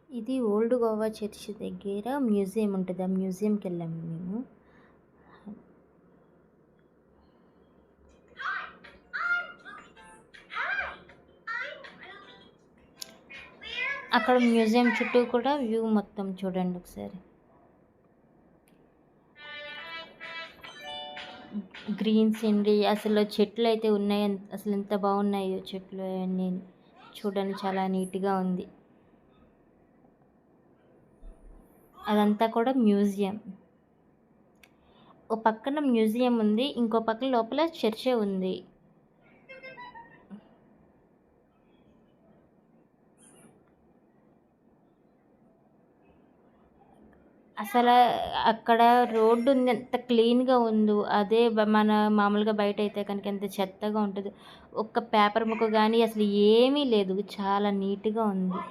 ఇది old Goa church దగ్గర museum ఉంటుంది. ఆ మ్యూజియంకి వెళ్ళాము మేము. అక్కడ మ్యూజియం చుట్టూ కూడా వ్యూ మొత్తం చూడండి ఒకసారి. గ్రీన్ సీనరీ, అసలు చెట్లు అయితే ఉన్నాయి, అసలు ఎంత బాగున్నాయో చెట్లు అవన్నీ చూడడానికి చాలా నీట్గా ఉంది. అదంతా కూడా మ్యూజియం. ఓ పక్కన మ్యూజియం ఉంది, ఇంకో పక్కన లోపల చర్చే ఉంది. అసలు అక్కడ రోడ్డు ఉంది, ఎంత క్లీన్గా ఉందో. అదే మన మామూలుగా బయట అయితే కనుక ఎంత చెత్తగా ఉంటుందో. ఒక్క పేపర్ ముక్క కానీ అసలు ఏమీ లేదు, చాలా నీట్గా ఉంది.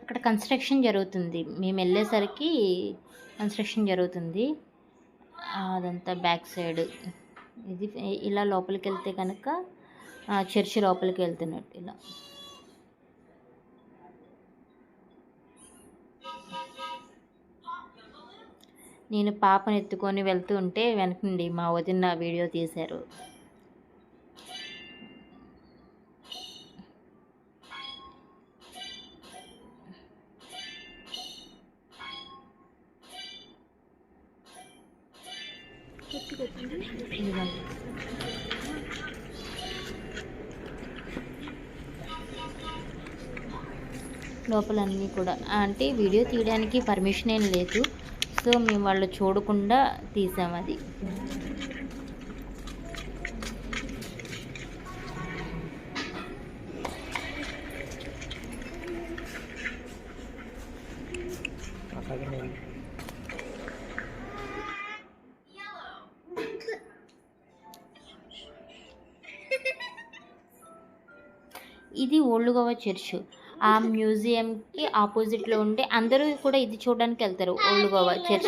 అక్కడ కన్స్ట్రక్షన్ జరుగుతుంది, మేము వెళ్ళేసరికి కన్స్ట్రక్షన్ జరుగుతుంది. అదంతా బ్యాక్ సైడ్. ఇది ఇలా లోపలికి వెళ్తే కనుక చర్చ్ లోపలికి వెళ్తున్నట్టు ఇలా. నేను పాపను ఎత్తుకొని వెళ్తూ ఉంటే వెనక నుండి మా వదిన వీడియో తీశారు. లోపల అన్నీ కూడా అంటే వీడియో తీయడానికి పర్మిషన్ ఏం లేదు, సో మేము వాళ్ళు చూడకుండా తీసాం అది. ఇది ఓల్డ్ గోవా చర్చ్. ఆ మ్యూజియంకి ఆపోజిట్లో ఉంటే అందరూ కూడా ఇది చూడడానికి వెళ్తారు, ఓల్డ్ గోవా చర్చ్.